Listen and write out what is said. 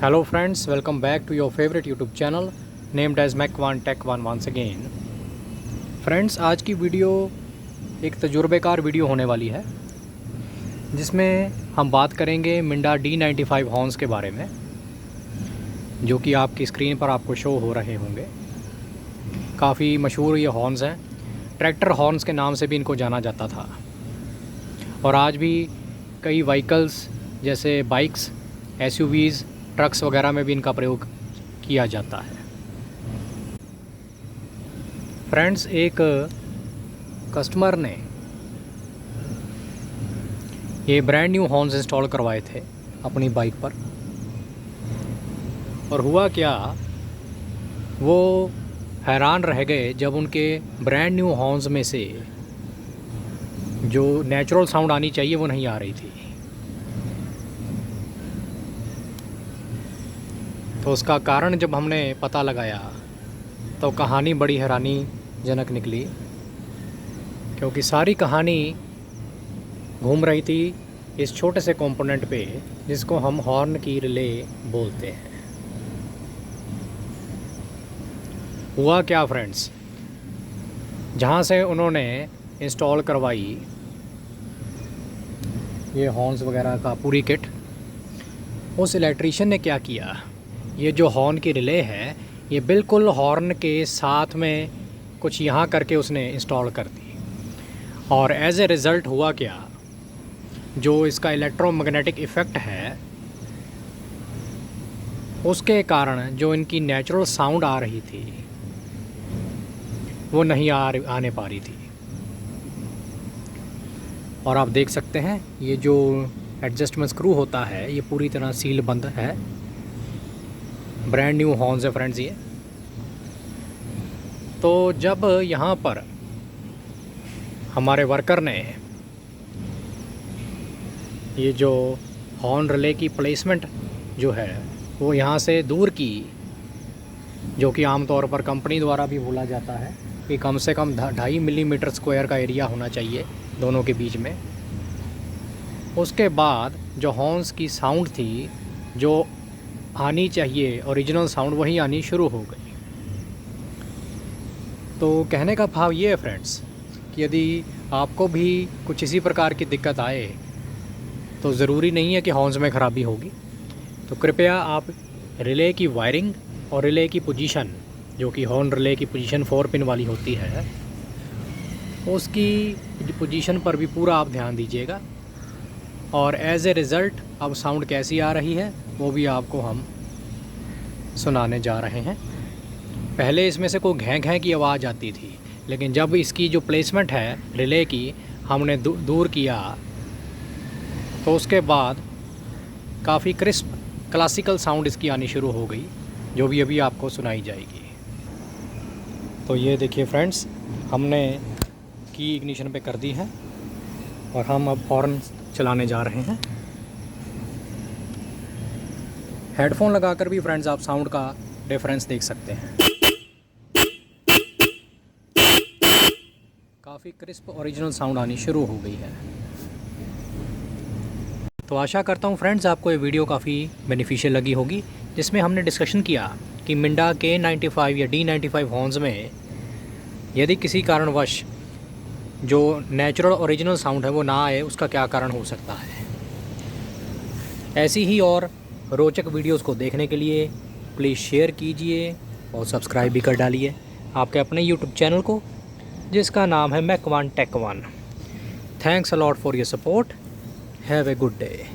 Hello friends, welcome back to your favorite YouTube channel named as Mac1 Tech1 once again. Friends, आज की video एक तजुर्बेकार video होने वाली है जिसमें हम बात करेंगे मिंडा D95 हॉर्न्स के बारे में, जो कि आपकी स्क्रीन पर आपको शो हो रहे होंगे। काफ़ी मशहूर ये हॉर्न्स हैं, ट्रैक्टर हॉर्न्स के नाम से भी इनको जाना जाता था और आज भी कई व्हीकल्स जैसे बाइक्स, SUVs, ट्रक्स वगैरह में भी इनका प्रयोग किया जाता है। फ्रेंड्स, एक कस्टमर ने ये ब्रांड न्यू हॉर्न्स इंस्टॉल करवाए थे अपनी बाइक पर, और हुआ क्या, वो हैरान रह गए जब उनके ब्रांड न्यू हॉर्न्स में से जो नेचुरल साउंड आनी चाहिए वो नहीं आ रही थी। तो उसका कारण जब हमने पता लगाया तो कहानी बड़ी हैरानीजनक निकली, क्योंकि सारी कहानी घूम रही थी इस छोटे से कंपोनेंट पे जिसको हम हॉर्न की रिले बोलते हैं। हुआ क्या फ्रेंड्स, जहाँ से उन्होंने इंस्टॉल करवाई ये हॉर्न्स वगैरह का पूरी किट, उस इलेक्ट्रीशियन ने क्या किया, ये जो हॉर्न की रिले है ये बिल्कुल हॉर्न के साथ में कुछ यहाँ करके उसने इंस्टॉल कर दी, और एज ए रिज़ल्ट हुआ क्या, जो इसका इलेक्ट्रोमैग्नेटिक इफ़ेक्ट है उसके कारण जो इनकी नेचुरल साउंड आ रही थी वो नहीं आने पा रही थी। और आप देख सकते हैं ये जो एडजस्टमेंट स्क्रू होता है ये पूरी तरह सील बंद है। ब्रांड न्यू हॉर्न्स है फ्रेंड्स ये। तो जब यहाँ पर हमारे वर्कर ने ये जो हॉर्न रिले की प्लेसमेंट जो है वो यहाँ से दूर की, जो कि आमतौर पर कंपनी द्वारा भी बोला जाता है कि कम से कम 2.5 मिलीमीटर स्क्वायर का एरिया होना चाहिए दोनों के बीच में, उसके बाद जो हॉर्न्स की साउंड थी, जो आनी चाहिए ओरिजिनल साउंड, वही आनी शुरू हो गई। तो कहने का भाव ये है फ्रेंड्स कि यदि आपको भी कुछ इसी प्रकार की दिक्कत आए तो ज़रूरी नहीं है कि हॉर्न्स में ख़राबी होगी। तो कृपया आप रिले की वायरिंग और रिले की पोजीशन, जो कि हॉर्न रिले की पोजीशन 4 पिन वाली होती है, उसकी पोजीशन पर भी पूरा आप ध्यान दीजिएगा। और एज ए रिज़ल्ट अब साउंड कैसी आ रही है वो भी आपको हम सुनाने जा रहे हैं। पहले इसमें से कोई घैं घैं की आवाज़ आती थी, लेकिन जब इसकी जो प्लेसमेंट है रिले की हमने दूर किया तो उसके बाद काफ़ी क्रिस्प क्लासिकल साउंड इसकी आनी शुरू हो गई, जो भी अभी आपको सुनाई जाएगी। तो ये देखिए फ्रेंड्स, हमने की इग्निशन पे कर दी है और हम अब हॉर्न चलाने जा रहे हैं। हेडफोन लगाकर भी फ्रेंड्स आप साउंड का डिफरेंस देख सकते हैं। काफ़ी क्रिस्प ओरिजिनल साउंड आनी शुरू हो गई है। तो आशा करता हूँ फ्रेंड्स आपको ये वीडियो काफ़ी बेनिफिशियल लगी होगी, जिसमें हमने डिस्कशन किया कि मिंडा K95 या D95 हॉर्न्स में यदि किसी कारणवश जो नेचुरल ओरिजिनल साउंड है वो ना आए, उसका क्या कारण हो सकता है। ऐसी ही और रोचक वीडियोस को देखने के लिए प्लीज़ शेयर कीजिए और सब्सक्राइब भी कर डालिए आपके अपने YouTube चैनल को, जिसका नाम है Mac1 Tech1। Thanks a lot for your support. Have a good day.